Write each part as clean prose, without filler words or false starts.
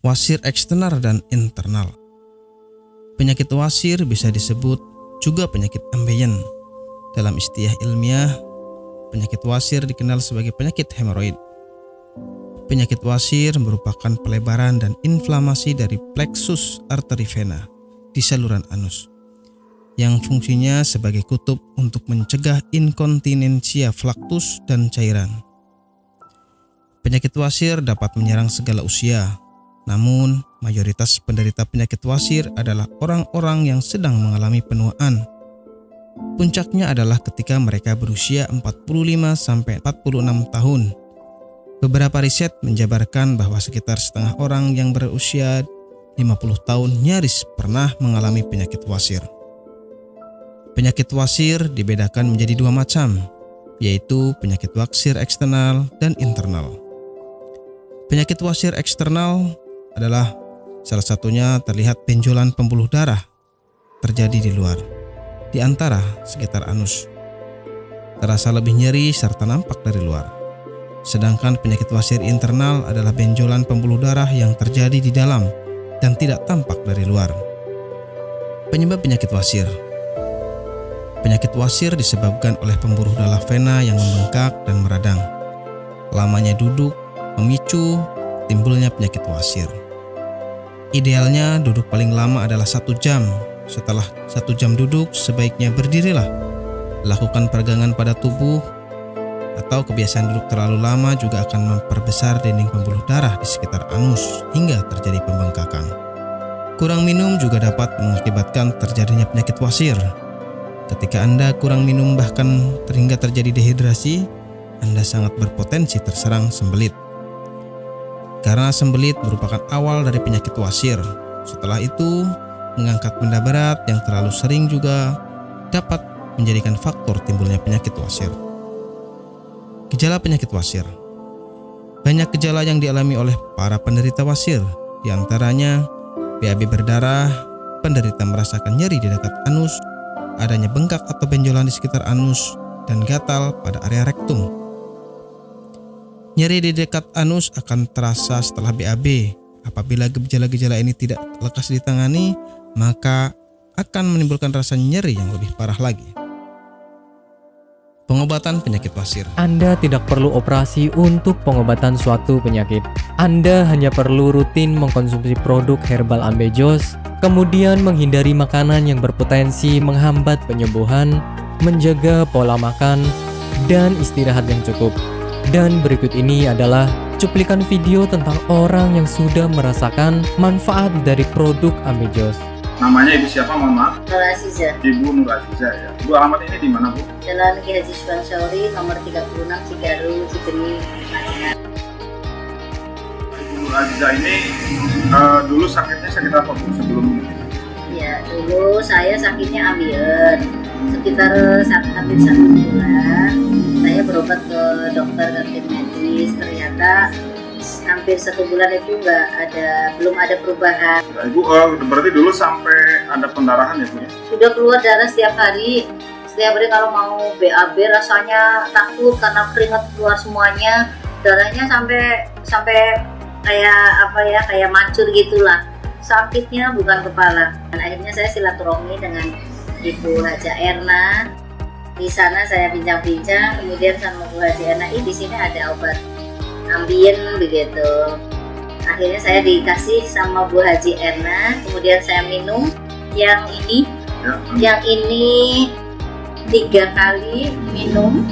wasir eksternal dan internal. Penyakit wasir bisa disebut juga penyakit ambeien. Dalam istilah ilmiah, penyakit wasir dikenal sebagai penyakit hemoroid. Penyakit wasir merupakan pelebaran dan inflamasi dari plexus arteri vena di saluran anus, yang fungsinya sebagai kutub untuk mencegah inkontinensia flaktus dan cairan. Penyakit wasir dapat menyerang segala usia, namun mayoritas penderita penyakit wasir adalah orang-orang yang sedang mengalami penuaan. Puncaknya adalah ketika mereka berusia 45-46 tahun. Beberapa riset menjabarkan bahwa sekitar setengah orang yang berusia 50 tahun nyaris pernah mengalami penyakit wasir. Penyakit wasir dibedakan menjadi dua macam, yaitu penyakit wasir eksternal dan internal. Penyakit wasir eksternal adalah salah satunya terlihat benjolan pembuluh darah terjadi di luar, di antara sekitar anus. Terasa lebih nyeri serta nampak dari luar. Sedangkan penyakit wasir internal adalah benjolan pembuluh darah yang terjadi di dalam dan tidak tampak dari luar. Penyebab penyakit wasir. Penyakit wasir disebabkan oleh pembuluh darah vena yang membengkak dan meradang. Lamanya duduk memicu timbulnya penyakit wasir. Idealnya duduk paling lama adalah 1 jam. Setelah 1 jam duduk, sebaiknya berdirilah. Lakukan peregangan pada tubuh, atau kebiasaan duduk terlalu lama juga akan memperbesar dinding pembuluh darah di sekitar anus hingga terjadi pembengkakan. Kurang minum juga dapat mengakibatkan terjadinya penyakit wasir. Ketika Anda kurang minum bahkan hingga terjadi dehidrasi, Anda sangat berpotensi terserang sembelit. Karena sembelit merupakan awal dari penyakit wasir. Setelah itu, mengangkat benda berat yang terlalu sering juga dapat menjadikan faktor timbulnya penyakit wasir. Gejala penyakit wasir. Banyak gejala yang dialami oleh para penderita wasir, di antaranya BAB berdarah, penderita merasakan nyeri di dekat anus, adanya bengkak atau benjolan di sekitar anus, dan gatal pada area rektum. Nyeri di dekat anus akan terasa setelah BAB. Apabila gejala-gejala ini tidak lekas ditangani, maka akan menimbulkan rasa nyeri yang lebih parah lagi. Pengobatan penyakit wasir. Anda tidak perlu operasi untuk pengobatan suatu penyakit. Anda hanya perlu rutin mengkonsumsi produk herbal Ambejos, kemudian menghindari makanan yang berpotensi menghambat penyembuhan, menjaga pola makan, dan istirahat yang cukup. Dan berikut ini adalah cuplikan video tentang orang yang sudah merasakan manfaat dari produk Ambejos. Namanya Ibu siapa, mohon maaf? Nur Aziza. Ibu Nur Aziza ya. Ibu alamat ini di mana, Bu? Jalan Ki Haji Suwansori, nomor 36, Cigaru, Cibening, Madinah. Ibu Nur Aziza ini dulu sakitnya sakit apa, Bu, sebelum ini? Ya, dulu saya sakitnya ambeien. Sekitar hampir 1 bulan, saya berobat ke dokter kantin medis. Ternyata hampir 1 bulan itu belum ada perubahan. Ya, Ibu berarti dulu sampai ada pendarahan ya, Bu ya? Sudah keluar darah setiap hari. Setiap hari kalau mau BAB rasanya takut karena keringat keluar semuanya. Darahnya sampai kayak mancur gitulah. Sakitnya bukan kepala. Dan akhirnya saya silaturahmi dengan Ibu Haja Erna. Di sana saya bincang-bincang, kemudian sama Bu Haji Erna, di sini ada obat ambien begitu. Akhirnya saya dikasih sama Bu Haji Erna, kemudian saya minum yang ini. Yang ini 3 kali minum,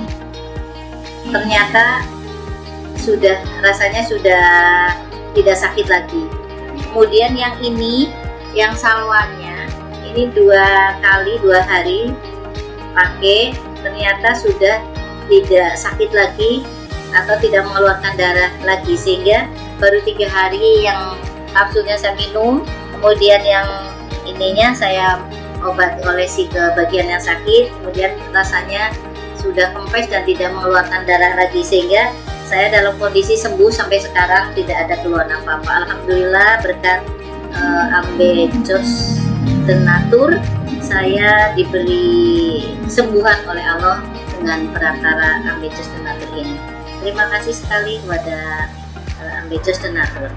ternyata rasanya sudah tidak sakit lagi. Kemudian yang ini, yang salwannya, ini 2 kali 2 hari pakai, ternyata sudah tidak sakit lagi atau tidak mengeluarkan darah lagi, sehingga baru 3 hari yang kapsulnya saya minum, kemudian yang ininya saya olesi ke bagian yang sakit, kemudian rasanya sudah kempes dan tidak mengeluarkan darah lagi, sehingga saya dalam kondisi sembuh sampai sekarang, tidak ada keluhan apa-apa. Alhamdulillah berkat Ambejos Tenatur, saya diberi kesembuhan oleh Allah dengan perantara Ambejos Tenatur ini. Terima kasih sekali kepada Ambejos Tenatur.